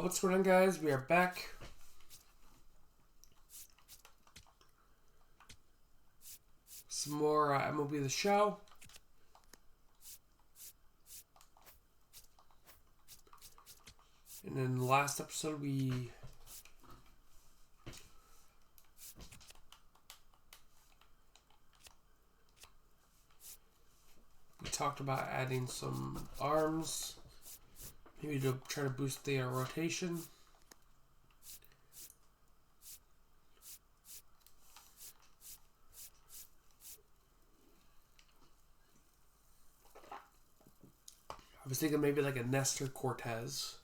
What's going on, guys? We are back. Some more MLB The Show. And in the last episode, we talked about adding some arms, maybe to try to boost the rotation. I was thinking maybe like a Nestor Cortez.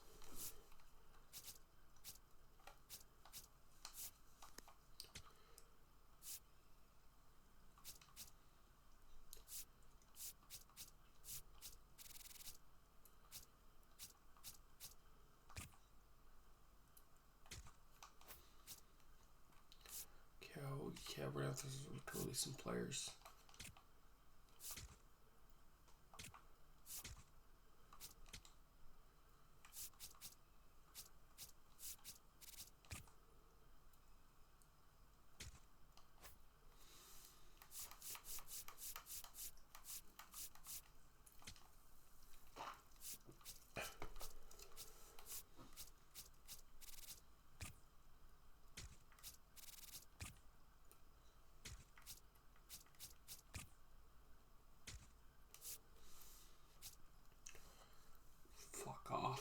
Yeah, we're going to have to release some players. Fuck off.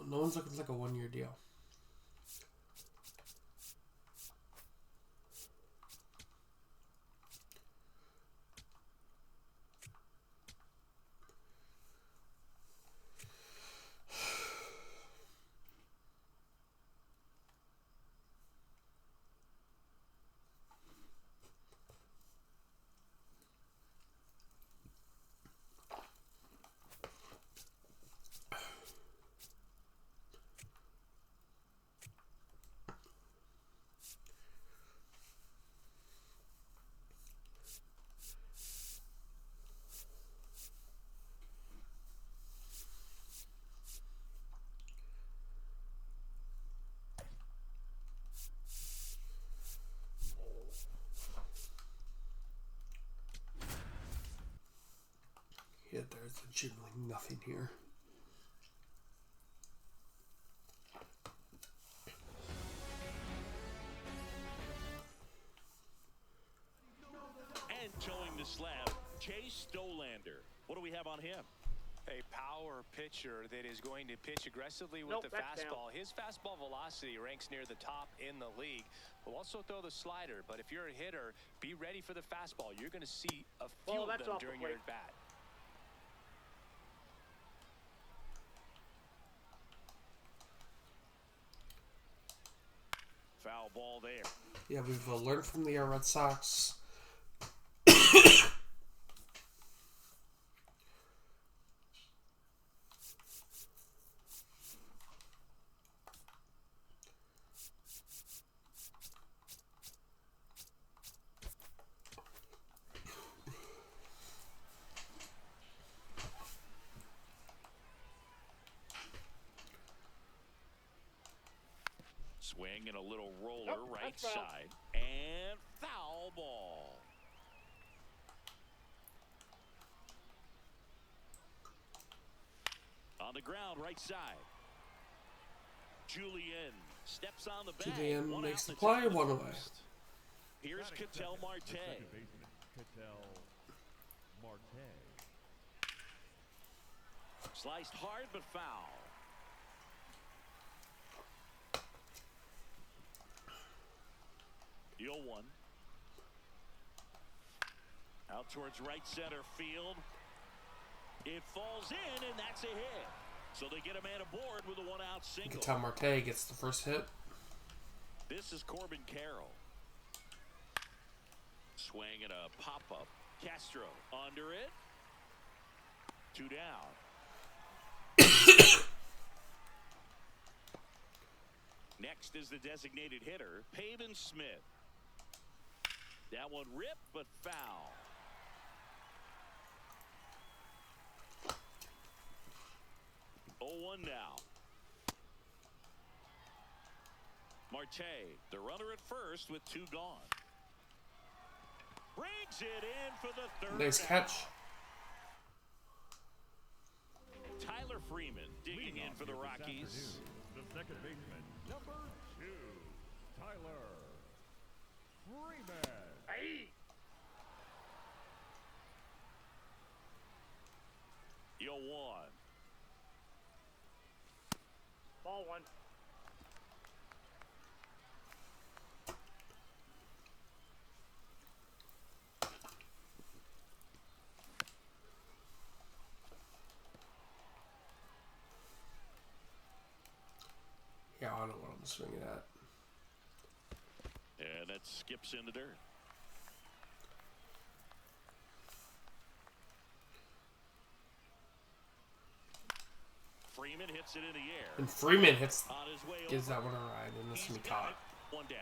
No one's looking like a one-year deal. Yeah, there's legitimately nothing here. And towing the slab, Chase Stolander. What do we have on him? A power pitcher that is going to pitch aggressively with the fastball. His fastball velocity ranks near the top in the league. Will also throw the slider, but if you're a hitter, be ready for the fastball. You're going to see a few of them during your at-bat. Foul ball there. Yeah, we've learned from the Red Sox. Swing and a little roller right side. And foul ball. On the ground, right side. Julian steps on the bag. Julian makes the play, one away. Here's Ketel Marte. Sliced hard but foul. The 0-1. Out towards right center field. It falls in, and that's a hit. So they get a man aboard with a one-out single. Ketel Marte gets the first hit. This is Corbin Carroll. Swing and a pop-up. Castro under it. 2 down. Next is the designated hitter, Pavin Smith. That one ripped, but foul. Oh, 1 now. Marte, the runner at first with 2 gone. Brings it in for the 3rd. Nice catch. Tyler Freeman digging in for the Rockies. The second baseman, number 2, Tyler Freeman. Hey. Yo, 1. Ball 1. Yeah, I don't want him swinging at. And that skips in the dirt. Freeman hits it in the air. And Freeman hits, On his way gives over. that one a ride, and this He's can be got caught. it. 1 down.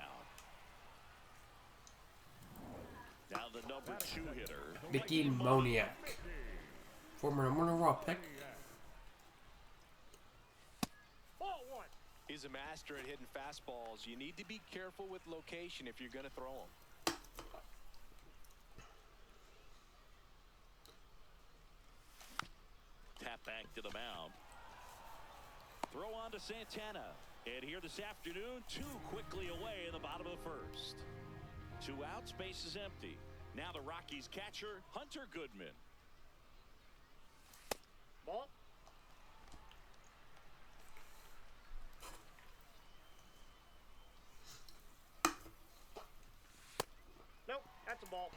Now the number 2 hitter. Mickey Moniak, former number 1 overall pick. Ball 1. He's a master at hitting fastballs. You need to be careful with location if you're going to throw them. Tap back to the mound. Throw on to Santana. And here this afternoon, 2 quickly away in the bottom of the 1st. 2 out, space is empty. Now the Rockies catcher, Hunter Goodman. Ball. Nope, that's a ball.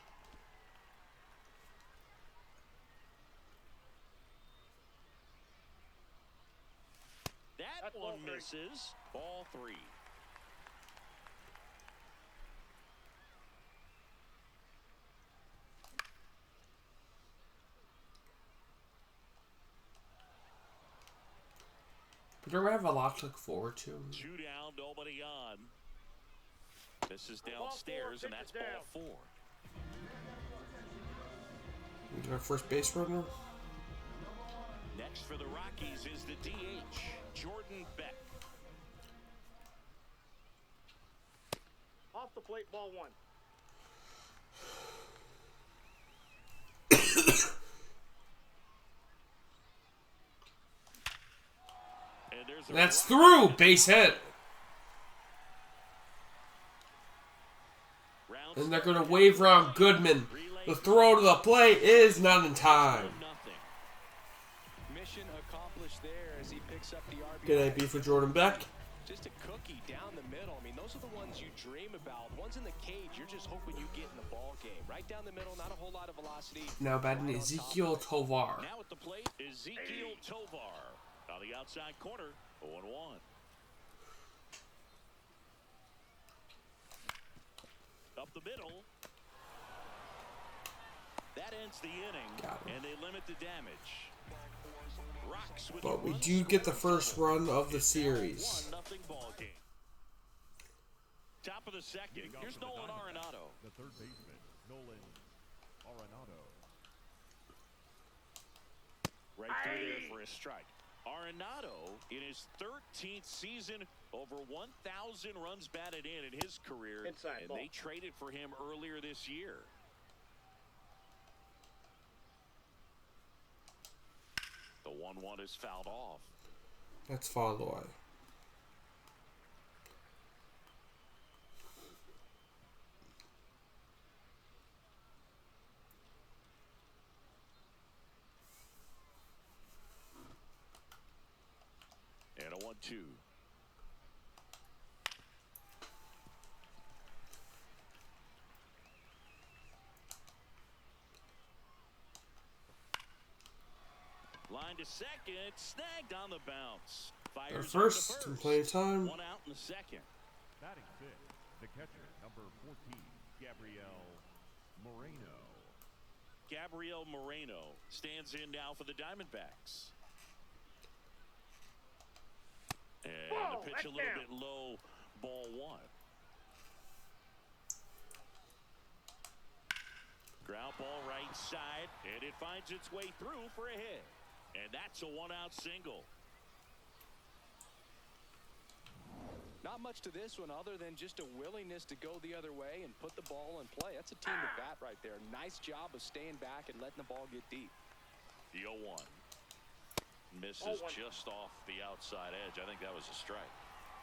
That That's ball one 3. misses. Ball 3. But don't we have a lot to look forward to? 2 down, nobody on. This is Ball 4, downstairs, and that's pitch is ball 4. We do our first base runner. Next for the Rockies is the DH, Jordan Beck. Off the plate, ball 1. And there's a That's rock. through, base hit. Round And they're going to start. wave around Goodman. The throw to the plate is not in time. 1-0. Mission accomplished there as he picks up the RBI. Good AB for Jordan Beck. Just a cookie down the middle. I mean, those are the ones you dream about. The ones in the cage, you're just hoping you get in the ball game. Right down the middle, not a whole lot of velocity. Now batting Ezekiel Tovar. Now at the plate, Ezekiel Tovar. On the outside corner, 0-1. Up the middle. That ends the inning, Got him. and they limit the damage. Rocks with But the we run do get the scored. first run of the It's now series. 1-0 ball game. Top of the second. Here's Nolan Arenado. The third baseman, Nolan Arenado. Right through there for a strike. Arenado, in his 13th season, over 1,000 runs batted in his career. Inside And ball. they traded for him earlier this year. The 1-1 is fouled off. That's fouled away. And a 1-2. Line to second, snagged on the bounce. Our Fires first, over to some first. plenty of time. 1 out in the second. Batting fifth, the catcher, number 14, Gabriel Moreno. Gabriel Moreno stands in now for the Diamondbacks. And Whoa, the pitch that's a little down. bit low, ball 1. Ground ball right side, and it finds its way through for a hit. And that's a one-out single. Not much to this one other than just a willingness to go the other way and put the ball in play. That's a team at bat right there. Nice job of staying back and letting the ball get deep. The 0-1. Misses just off the outside edge. I think that was a strike.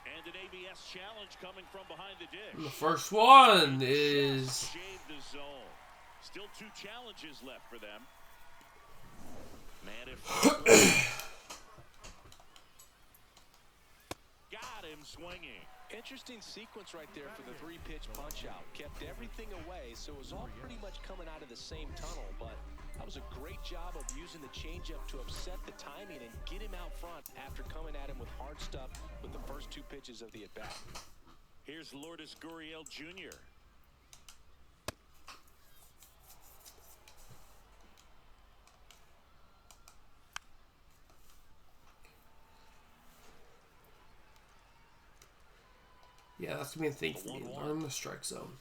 And an ABS challenge coming from behind the dish. The first one is... Shade the zone. Still 2 challenges left for them. Man, if got him swinging. Interesting sequence right there for the 3-pitch punch-out. Kept everything away, so it was all pretty much coming out of the same tunnel, but that was a great job of using the changeup to upset the timing and get him out front after coming at him with hard stuff with the first 2 pitches of the at-bat. Here's Lourdes Gurriel Jr. Yeah, that's gonna be a thing for me. Learn the strike zone.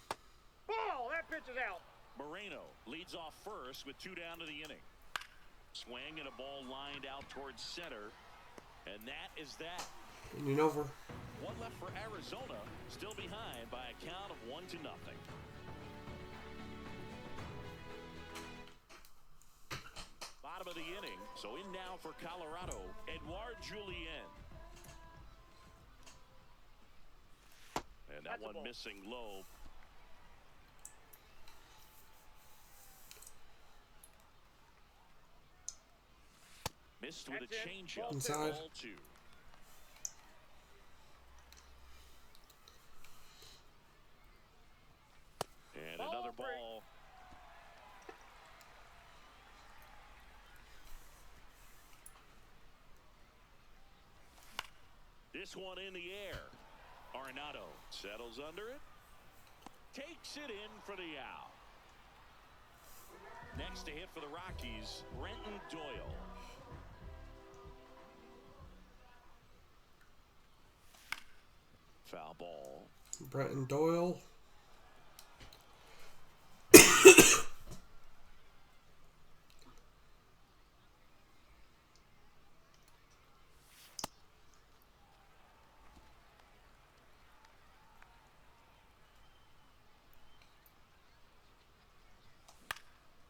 Ball! That pitch is out. Moreno leads off first with 2 down to the inning. Swing and a ball lined out towards center. And that is that. Inning over. 1 left for Arizona. Still behind by a count of 1-0. Bottom of the inning. So in now for Colorado, Edouard Julien. And that one missing low. Missed with a changeup. Inside. Ball 2. And another ball. This one in the air. Arenado settles under it. Takes it in for the out. Next to hit for the Rockies, Brenton Doyle. Foul ball. Brenton Doyle.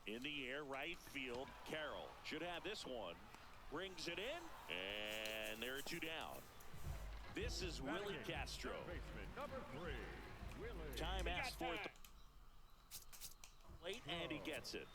In the air, right field. Carroll should have this one. Brings it in, and there are 2 down. This is Willie Castro. Time asked for it late, and he gets it.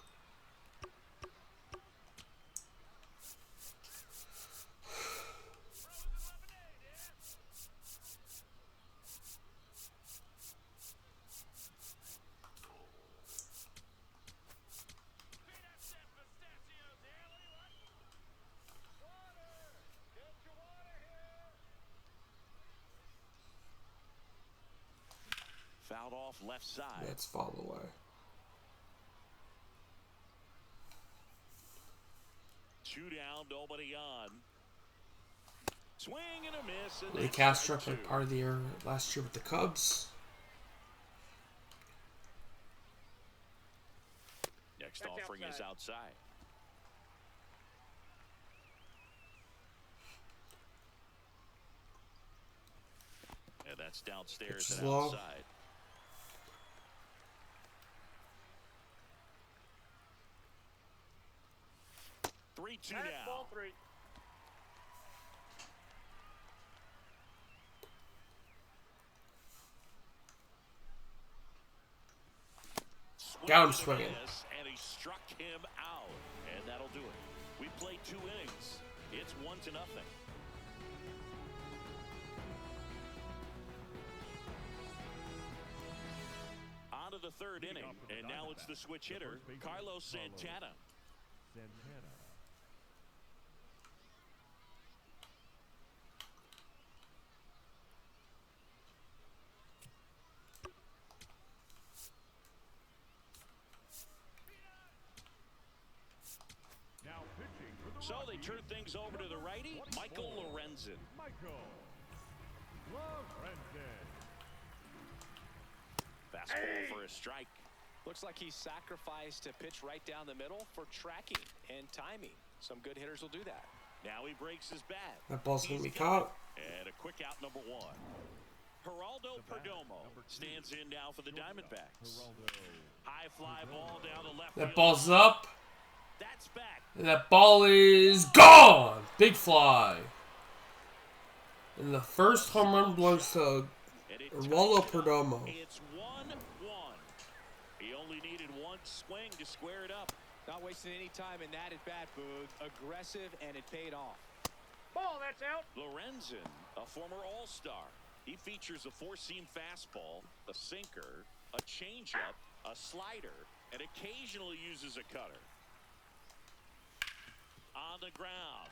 Fouled off left side. That's foul away. 2 down, nobody on. Swing and a miss. And Willie Castro played part of the year last year with the Cubs. Next offering is outside. And that's downstairs and outside. 3-2 now. Ball 3. Got him swinging. And he struck him out. And that'll do it. We played 2 innings. It's 1-0. On to the 3rd inning. And now it's the switch hitter, Carlos Santana. So they turn things over to the righty, Michael Lorenzen. Fastball for a strike. Looks like he sacrificed a pitch right down the middle for tracking and timing. Some good hitters will do that. Now he breaks his bat. That ball's going to be He's caught. And a quick out number 1. Geraldo Perdomo stands in now for the Diamondbacks. High fly ball down the left That field. ball's up. That's back. And that ball is gone. Big fly. And the first home run belongs to Geraldo Perdomo. It's 1-1. He only needed one swing to square it up. Not wasting any time in that at bat, Boog. Aggressive, and it paid off. Ball, that's out. Lorenzen, a former All-Star. He features a four-seam fastball, a sinker, a changeup, a slider, and occasionally uses a cutter. On the ground.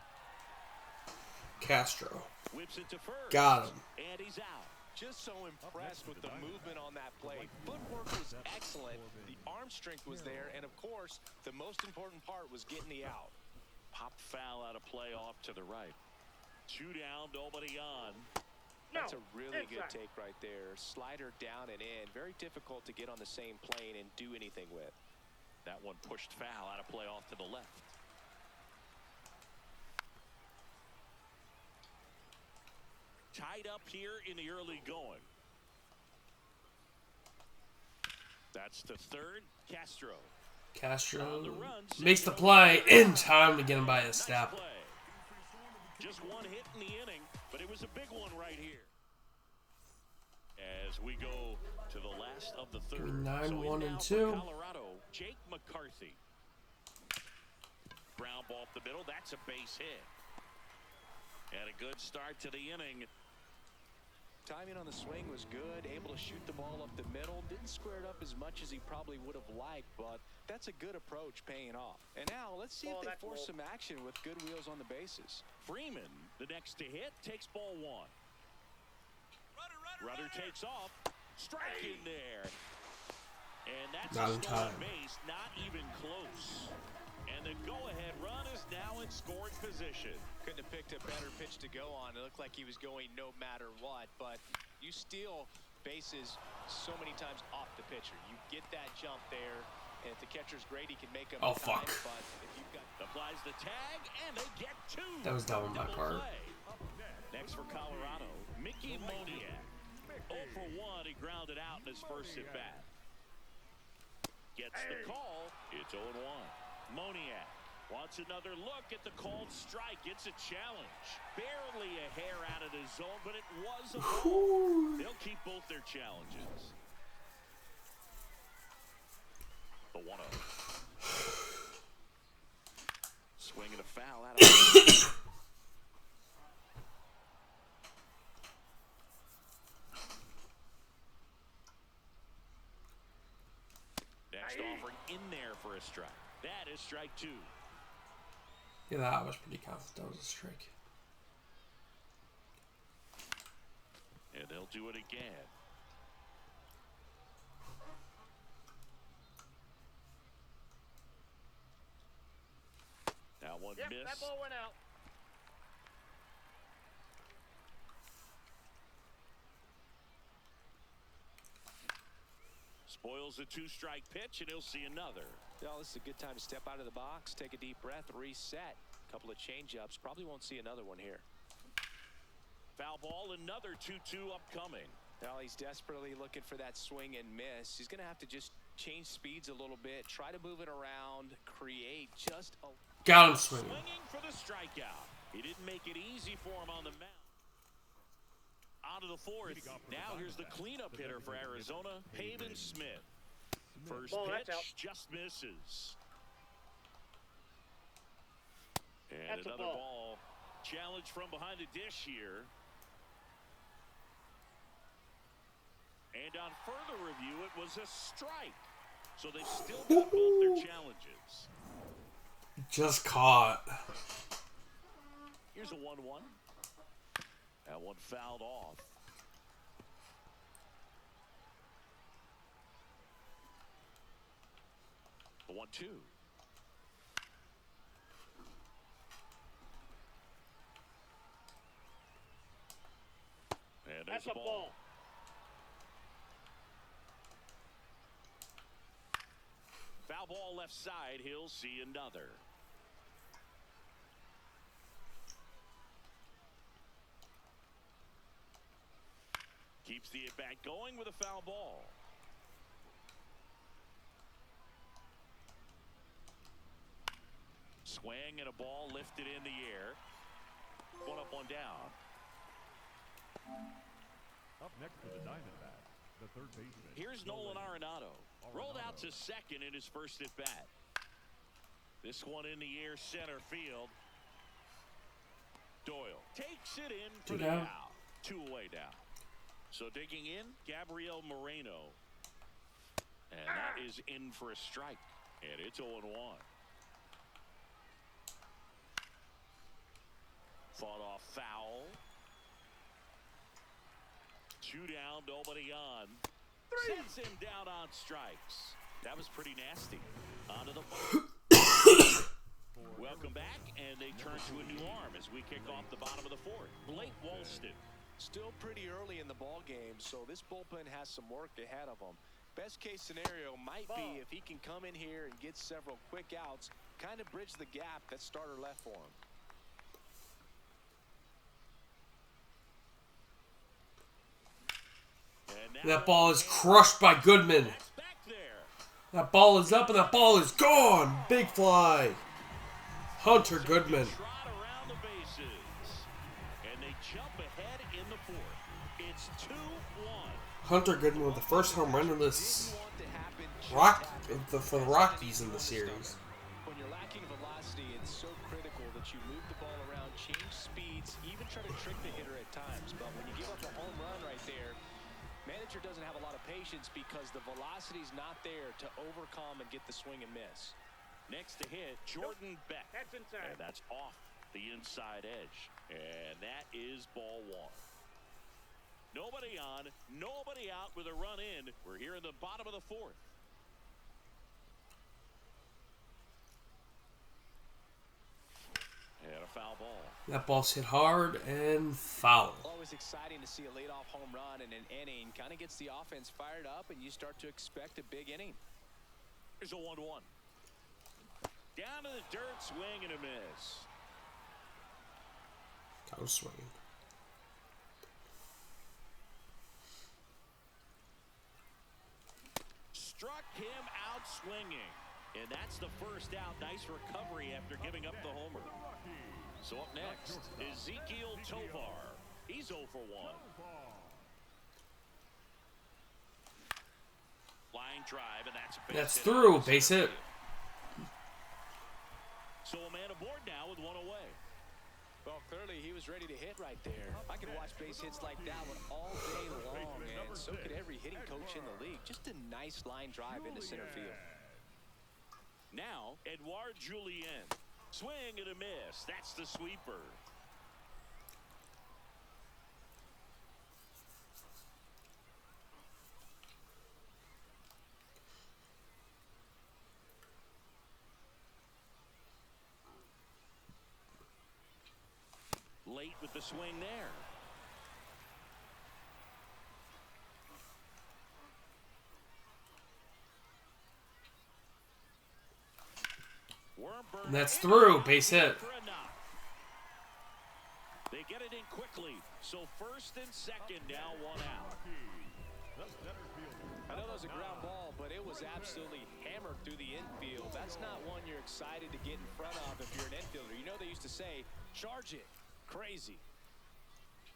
Castro. Whips it to first. Got him. And he's out. Just so impressed with the movement on that play. Footwork was excellent. The arm strength was there. And, of course, the most important part was getting the out. Pop foul out of play off to the right. 2 down, nobody on. That's a really good take right there. Slider down and in. Very difficult to get on the same plane and do anything with. That one pushed foul out of play off to the left. Tied up here in the early going. That's the third. Castro. Castro makes the play in time to get him by a step. Nice play. Just one hit in the inning, but it was a big one right here. As we go to the last of the third. 9-1 and 2. Colorado, Jake McCarthy. Ground ball up the middle. That's a base hit. And a good start to the inning. Timing on the swing was good, able to shoot the ball up the middle. Didn't square it up as much as he probably would have liked, but that's a good approach paying off. And now let's see if they force some action with good wheels on the bases. Freeman, the next to hit, takes ball 1. Rudder takes off. Strike in there. And that's not a in stolen time. base, not even close. And the go-ahead run is now in scoring position. Couldn't have picked a better pitch to go on. It looked like he was going no matter what, but you steal bases so many times off the pitcher. You get that jump there, and if the catcher's great, he can make up Oh, time, fuck. but if you've got... Applies the tag, and they get 2. That was dumb on my Double part. play. Next for Colorado, Mickey Moniak. 0 for 1, he grounded out in his first at-bat. Gets the call. It's 0-1. Moniak wants another look at the called strike. It's a challenge. Barely a hair out of the zone, but it was a ball. They'll keep both their challenges. The 1-0. Swinging a foul out of Next offering in there for a strike. That is strike 2. Yeah, that was pretty confident that was a strike. And they'll do it again. That one missed. That ball went out. Spoils a 2-strike pitch, and he'll see another. Well, this is a good time to step out of the box, take a deep breath, reset. A couple of change-ups. Probably won't see another one here. Foul ball, another 2-2 upcoming. Well, he's desperately looking for that swing and miss. He's going to have to just change speeds a little bit, try to move it around, create just a... Got him swinging. Swinging for the strikeout. He didn't make it easy for him on the mound. On to the fourth. Now here's the cleanup hitter for Arizona, Pavin Smith. First pitch just misses. And another ball. Challenge from behind the dish here. And on further review, it was a strike. So they've still got both their challenges. Just caught. Here's a 1-1. That one fouled off. The 1-2. And there's the ball. Foul ball left side. He'll see another. Keeps the at-bat going with a foul ball. Swing and a ball lifted in the air. One up, one down. Up next to the Diamondback, the third baseman. Here's Nolan Arenado. Rolled out to second in his first at bat. This one in the air, center field. Doyle takes it in for the out. 2 away now. So digging in, Gabriel Moreno. And that is in for a strike. And it's 0-1. Fought off foul. 2 down, nobody on. 3. Sets him down on strikes. That was pretty nasty. Onto the welcome back, and they turn to a new arm as we kick off the bottom of the 4th. Blake Walston. Still pretty early in the ball game, so this bullpen has some work ahead of them. Best case scenario might be if he can come in here and get several quick outs, kind of bridge the gap that starter left for him. That ball is crushed by Goodman. That ball is up and that ball is gone. Big fly. Hunter Goodman. Hunter Goodman with the first home run in this for the Rockies in the series. When you're lacking velocity, it's so critical that you move the ball around, change speeds, even try to trick the hitter at times. But when you give up a home run right there, manager doesn't have a lot of patience because the velocity's not there to overcome and get the swing and miss. Next to hit, Jordan Beck. That's inside. And that's off the inside edge. And that is ball 1. Nobody on, nobody out with a run in. We're here in the bottom of the 4th. And a foul ball. That ball's hit hard and foul. Always exciting to see a leadoff home run in an inning. Kind of gets the offense fired up, and you start to expect a big inning. Here's a 1-1. Down to the dirt, swing and a miss. That was swinging. Struck him out swinging. And that's the first out. Nice recovery after giving up the homer. So up next, Ezekiel Tovar. He's 0 for 1. Line drive, and that's a base That's hit. through. Base hit. So a man aboard now with 1 away. Well, clearly he was ready to hit right there. I could watch base hits like that one all day long, and so could every hitting coach in the league. Just a nice line drive into center field. Now, Edouard Julien. Swing and a miss. That's the sweeper. Late with the swing there. And that's through. Base hit. They get it in quickly. So first and second, now 1 out. I know that was a ground ball, but it was absolutely hammered through the infield. That's not one you're excited to get in front of if you're an infielder. You know they used to say, charge it. Crazy.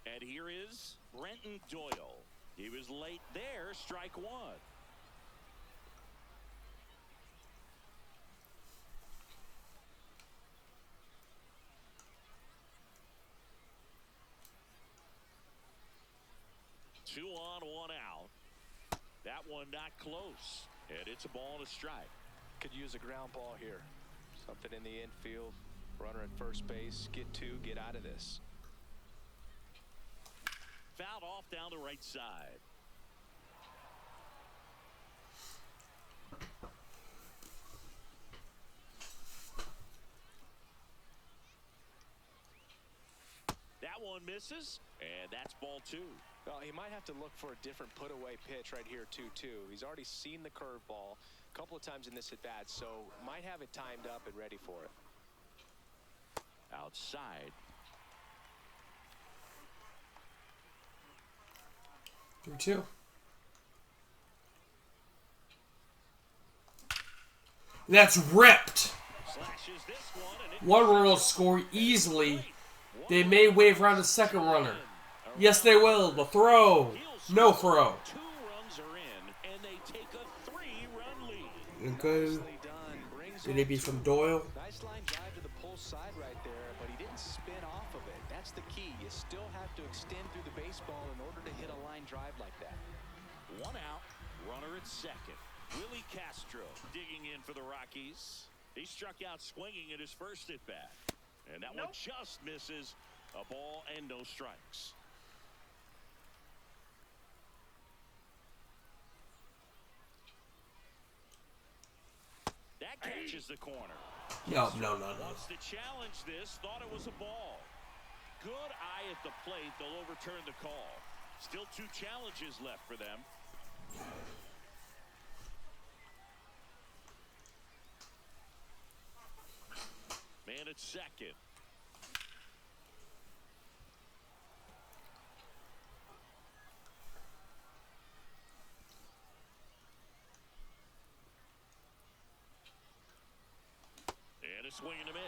And here is Brenton Doyle. He was late there, strike 1. Two on, 1 out. That one not close. And it's a ball and a strike. Could use a ground ball here. Something in the infield. Runner at first base. Get 2, get out of this. Fouled off down the right side. That one misses, and that's ball 2. Well, he might have to look for a different put-away pitch right here, 2-2. He's already seen the curveball. a couple of times in this at bat, so might have it timed up and ready for it. Outside. 3-2. That's ripped. Slashes this one, and it One runner will score easily. They may wave around the second runner. Yes, they will. The throw. No throw. 2 runs are in, and they take a 3-run lead. And good. Nicely done. Brings Did it be from Doyle? nice line drive to the pull side right there, but he didn't spin off of it. That's the key. You still have to extend through the baseball in order to hit a line drive like that. 1 out, runner at second. Willie Castro digging in for the Rockies. He struck out swinging at his first at bat, and that one just misses. A ball and no strikes. That catches the corner. No. Wants to challenge this. Thought it was a ball. Good eye at the plate. They'll overturn the call. Still 2 challenges left for them. Man at second. And a swing and a miss.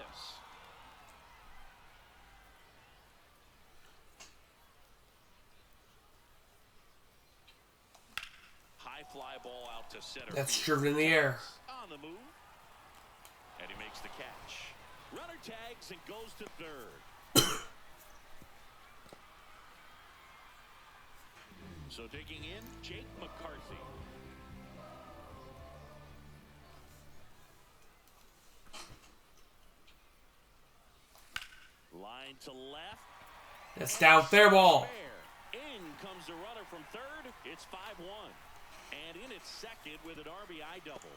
High fly ball out to center. That's field. driven in the air. On the move. And he makes the catch. Runner tags and goes to third. So digging in, Jake McCarthy. Line to left. That's down fair ball. In comes the runner from third. It's 5-1. And in at second with an RBI double.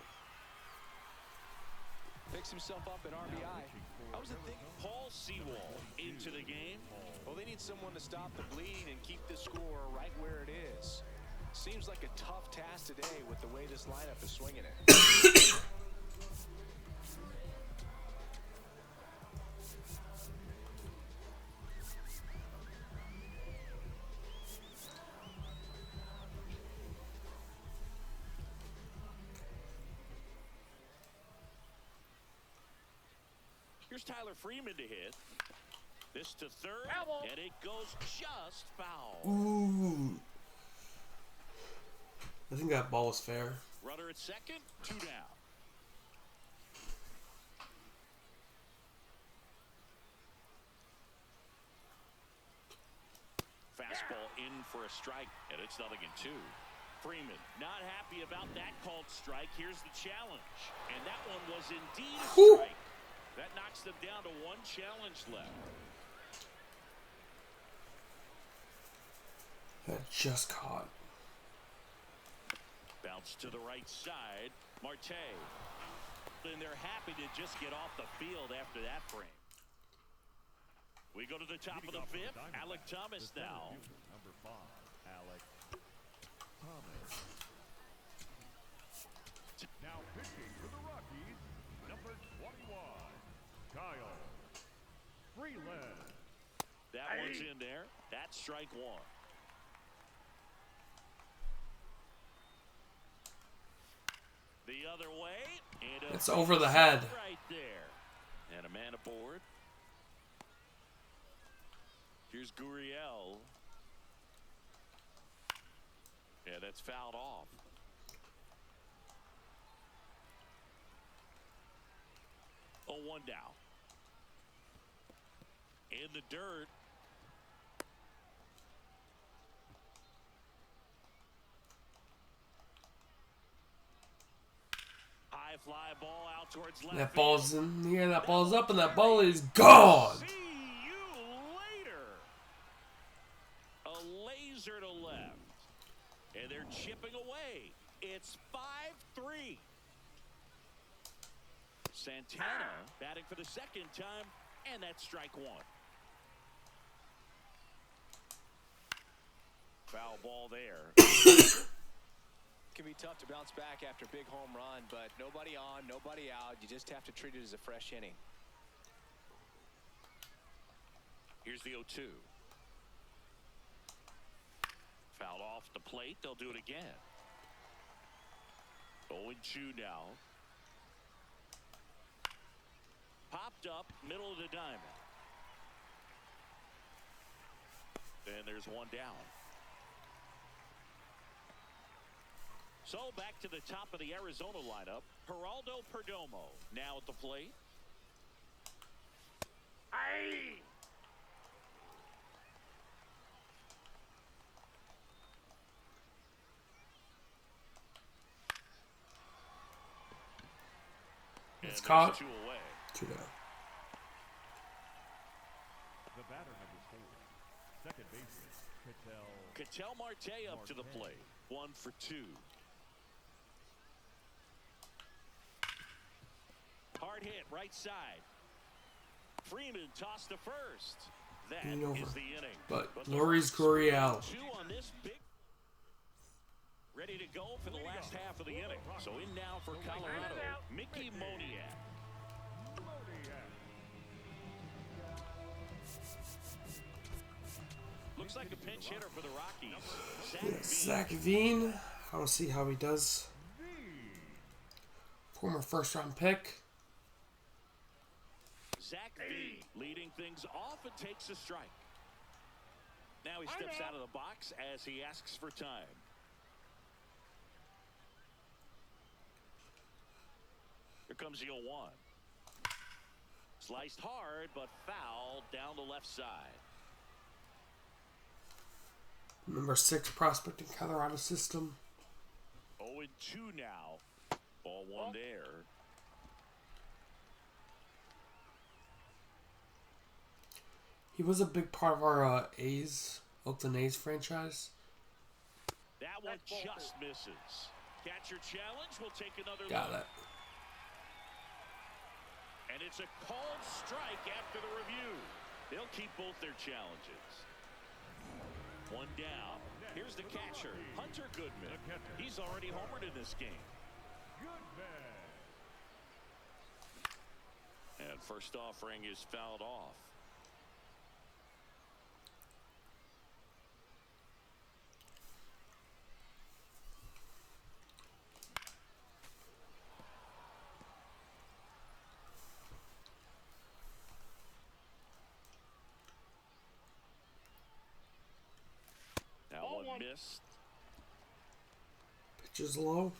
Picks himself up at RBI. I was thinking Paul Sewall into the game. Well, they need someone to stop the bleeding and keep the score right where it is. Seems like a tough task today with the way this lineup is swinging it. Here's Tyler Freeman to hit. This to third, Foul. and it goes just foul. Ooh. I think that ball was fair. Runner at second, 2 down. Fastball in for a strike, and it's 0-2. Freeman not happy about that called strike. Here's the challenge, and that one was indeed a strike. That knocks them down to 1 challenge left. That just caught. Bounce to the right side. Marte. And they're happy to just get off the field after that frame. We go to the top of the 5th. Alec Thomas now. Number 5, Alec Thomas. Now pitching for the Rockies, number 21, Kyle Freeland. That one's in there. That's strike 1. The other way. And It's over the head. Right there. And a man aboard. Here's Gurriel. Yeah, that's fouled off. Oh, 1 down. In the dirt. High fly ball out towards left. That ball's in here. That ball's up, and that ball is gone. See you later. A laser to left. And they're chipping away. It's 5-3. Santana batting for the 2nd time, and that's strike 1. Foul ball there. can be tough to bounce back after a big home run, but nobody on, nobody out. You just have to treat it as a fresh inning. Here's the 0-2. Fouled off the plate. They'll do it again. 0-2 now. Popped up, middle of the diamond. And there's one down. So back to the top of the Arizona lineup. Geraldo Perdomo now at the plate. Aye. It's caught. 2 away. 2 down. The batter number 4, second baseman, Ketel Marte up to the plate. 1 for 2. Hard hit right side. Freeman tossed to first. That is the inning. But Loris Gurriel. 2 on this big. Ready to go for the last half of the inning. So in now for Colorado, Mickey Moniak. Looks like a pinch hitter for the Rockies. Zach Veen. I will see how he does. Former first-round pick. Zach Veen leading things off and takes a strike. Now he steps out of the box as he asks for time. Here comes the 0-1. Sliced hard, but fouled down the left side. Number 6 prospect in Colorado system. 0-2 now. Ball 1 there. He was a big part of our Oakland A's franchise. That one just misses. Catcher challenge will take another Got look. it. And it's a called strike after the review. They'll keep both their challenges. 1 down. Here's the catcher, Hunter Goodman. He's already homered in this game. And first offering is fouled off. That one missed. Pitch is low.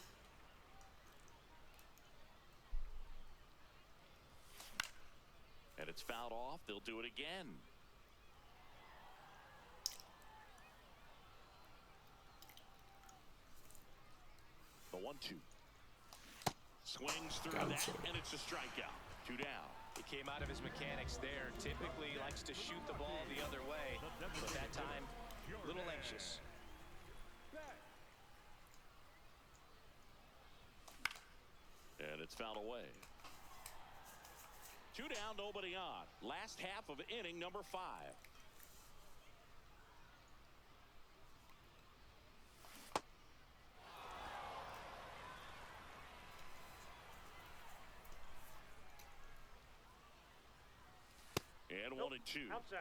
And it's fouled off. They'll do it again. The 1-2. Swings through that, and it's a strikeout. 2 down. He came out of his mechanics there. Typically likes to shoot the ball the other way, but that time, a little anxious. And it's fouled away. 2 down, nobody on. Last half of inning number 5. And 1-2. Outside.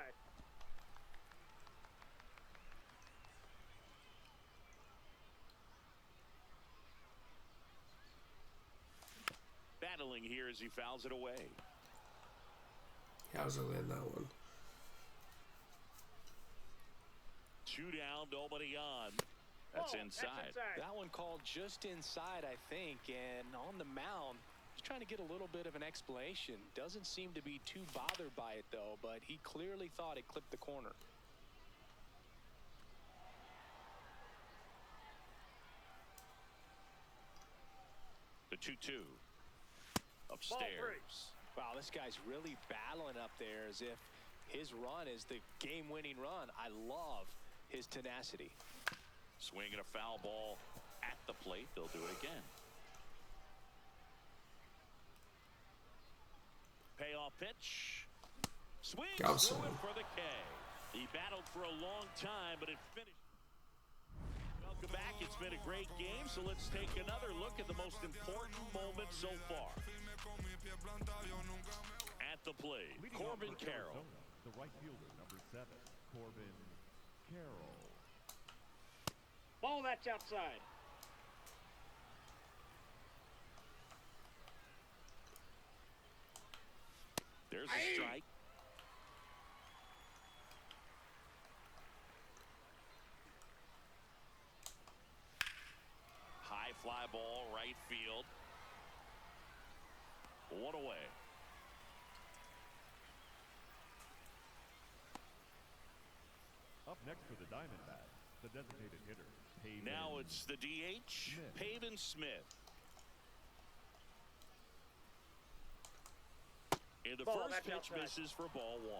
Battling here as he fouls it away. Yeah, I was going to land that one. 2 down, nobody on. That's inside. That one called just inside, I think, and on the mound, he's trying to get a little bit of an explanation. Doesn't seem to be too bothered by it, though, but he clearly thought it clipped the corner. The 2-2. Upstairs. Wow, this guy's really battling up there as if his run is the game-winning run. I love his tenacity. Swinging a foul ball at the plate. They'll do it again. Payoff pitch. Swings through it for the K. He battled for a long time, but it finished. Welcome back. It's been a great game, so let's take another look at the most important moments so far. At the plate, Corbin Carroll. The right fielder, number 7, Corbin Carroll. Ball, that's outside. There's a strike. High fly ball, right field. 1 away. Up next for the Diamondbacks, the designated hitter. Now it's the DH, Pavin Smith. And the Ball, first pitch outside. misses for ball 1.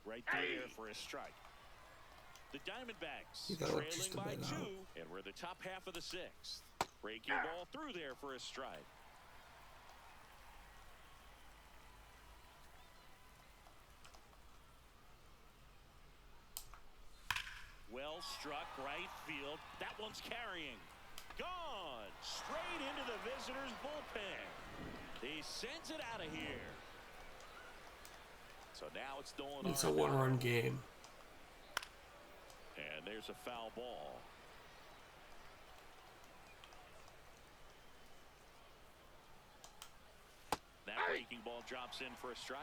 Right through there for a strike. The Diamondbacks That looked just trailing a by bit 2, out. and we're the top half of the 6th. Breaking ball through there for a strike. Well struck right field. That one's carrying. Gone. Straight into the visitors' bullpen. He sends it out of here. So now it's Dolan. It's a 1-run game. And there's a foul ball. That breaking ball drops in for a strike.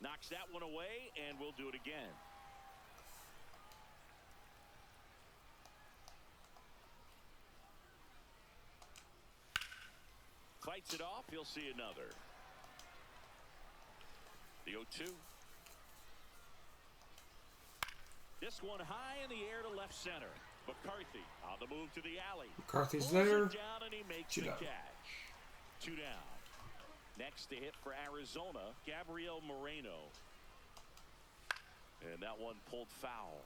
Knocks that one away, and we'll do it again. Fights it off. He'll see another. The 0-2. This one high in the air to left center. McCarthy on the move to the alley. McCarthy's Pulls there. it down, and he makes the 2 down. catch. 2 down. Next to hit for Arizona, Gabriel Moreno. And that one pulled foul.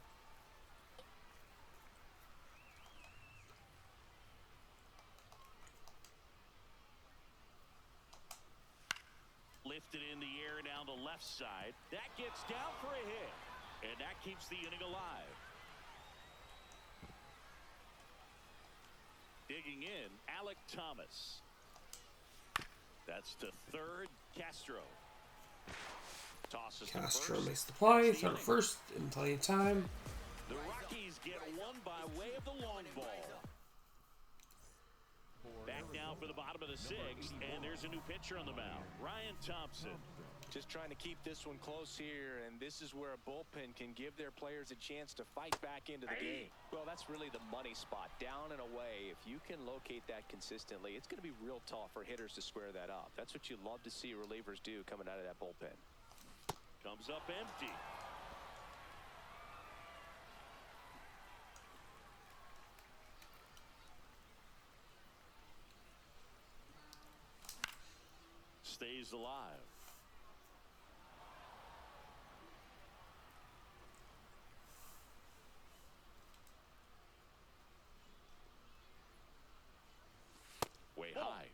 Lifted in the air down the left side. That gets down for a hit. And that keeps the inning alive. Digging in, Alec Thomas. That's to third, Castro. Tosses Castro to first. makes the play. That's the Throw inning. first in plenty of time. The Rockies get one by way of the long ball. Back now for the bottom of the 6th, and there's a new pitcher on the mound, Ryan Thompson. Just trying to keep this one close here, and this is where a bullpen can give their players a chance to fight back into the game. Well, that's really the money spot, down and away. If you can locate that consistently, it's going to be real tough for hitters to square that up. That's what you love to see relievers do coming out of that bullpen. Comes up empty. Stays alive. Way high.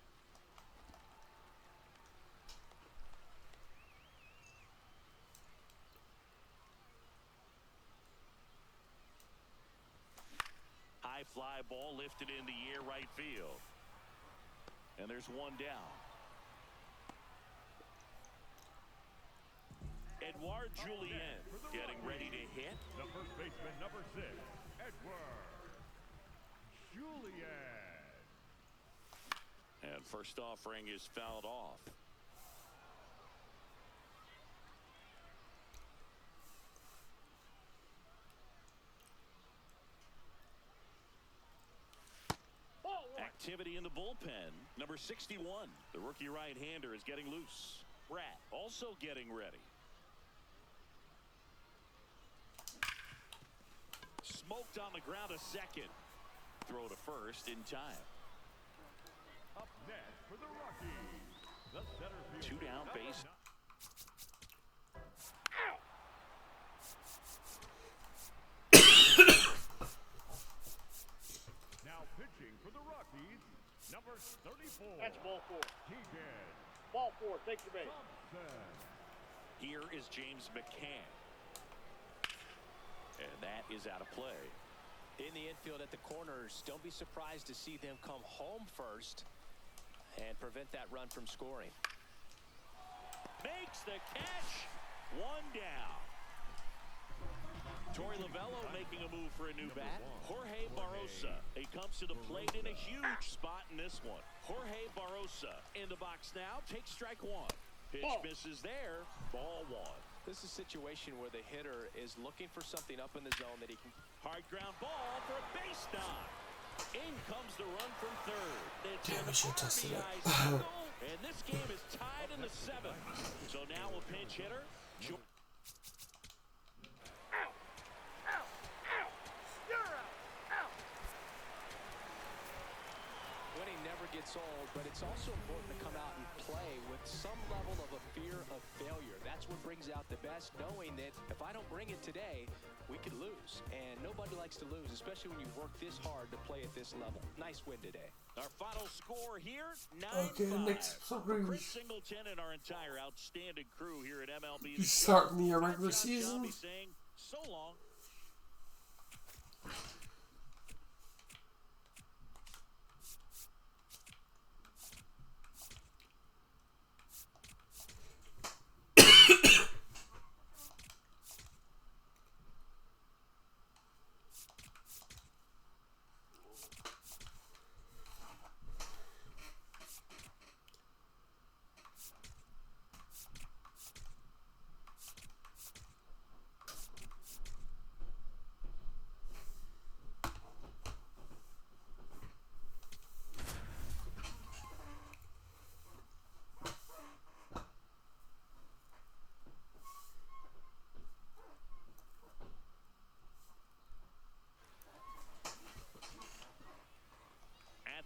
High fly ball lifted in the air right field. And there's one down. Edouard Julien getting ready to hit. The first baseman, number 6, Edouard Julien. And first offering is fouled off. Activity in the bullpen. Number 61, the rookie right-hander, is getting loose. Rat also getting ready. Smoked on the ground a second. throw to first in time. Up next for the Rockies, the center fielder. 2 down, base. Now pitching for the Rockies, number 34. That's ball 4. Keegan Ball 4. Take the base. Thompson. Here is James McCann. And that is out of play. In the infield at the corners, don't be surprised to see them come home first and prevent that run from scoring. Makes the catch. 1 down. Torey Lovello making a move for a new bat. Jorge Barrosa. He comes to the plate in a huge spot in this one. Jorge Barrosa in the box now. Takes strike 1. Pitch misses there. Ball 1. This is a situation where the hitter is looking for something up in the zone that he can. Hard ground ball for a base knock. In comes the run from third. It's Damn, I should have tested it. RBI single, and this game is tied in the 7th. So now a pinch hitter. Winning never gets old, but it's also important to come out and play with some level of a fear of failure. That's what brings out the best, knowing that if I don't bring it today, we could lose. And nobody likes to lose, especially when you work this hard to play at this level. Nice win today. Our final score here, 9-5. Okay, next Chris Singleton and our entire outstanding crew here at MLB. You starting the regular John season? Shelby saying, so long.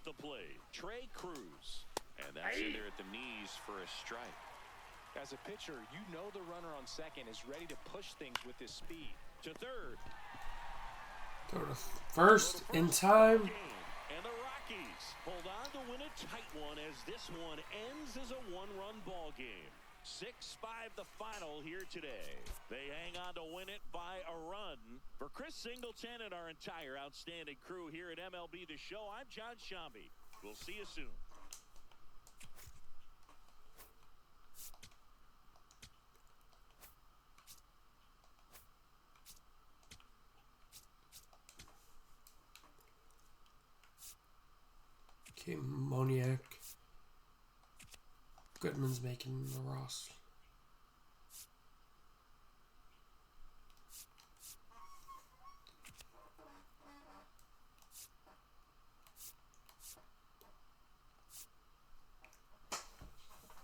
The play, Trey Cruz, and that's in there at the knees for a strike. As a pitcher, you know the runner on second is ready to push things with his speed. To third. Throw to first in time. And the Rockies hold on to win a tight one as this one ends as a 1-run ball game. 6-5 the final here today. They hang on to win it by a run. For Chris Singleton and our entire outstanding crew here at MLB The Show, I'm John Shelby. We'll see you soon. Okay, Moniak. Goodman's making the roster.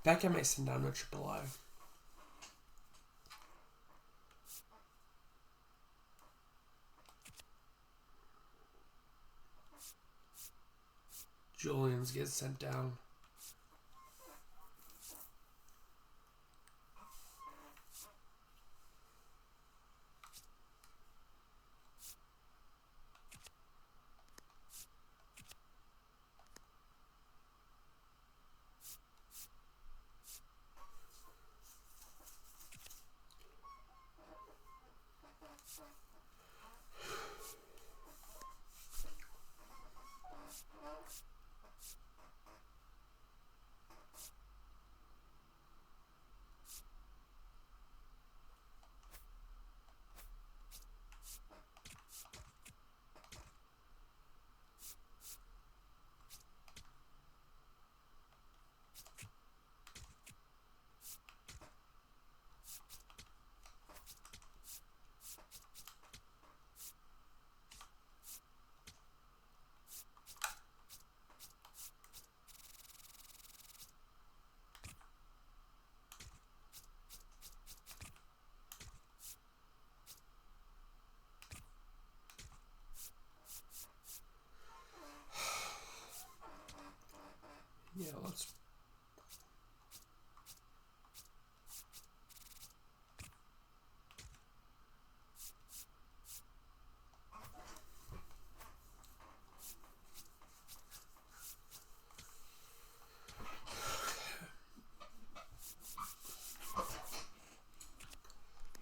Beckham may send down to AAA. Julian's gets sent down.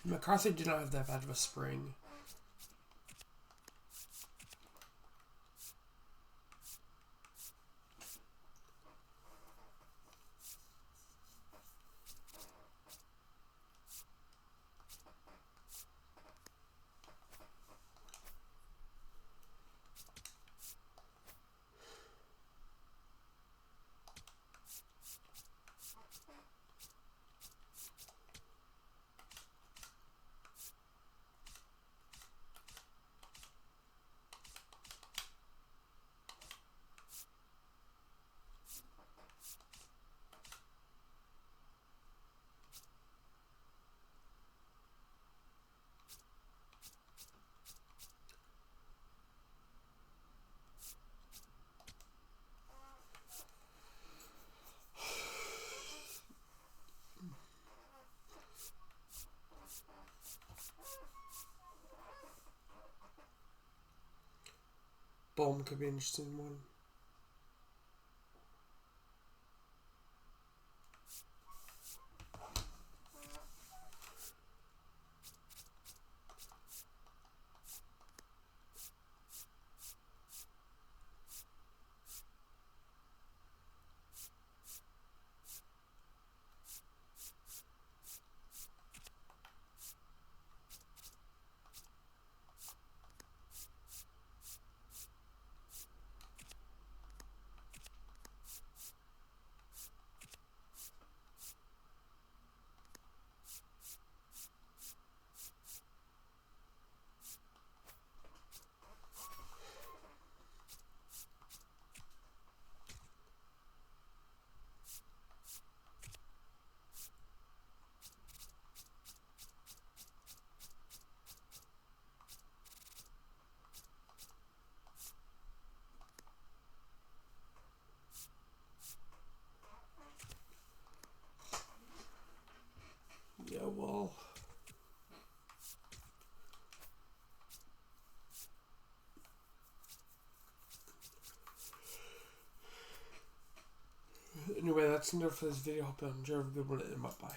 McCarthy did not have that bad of a spring. Bohm could be an interesting one. Yeah, well. Anyway, that's enough for this video. Hope you enjoyed. Have a good one, and bye-bye.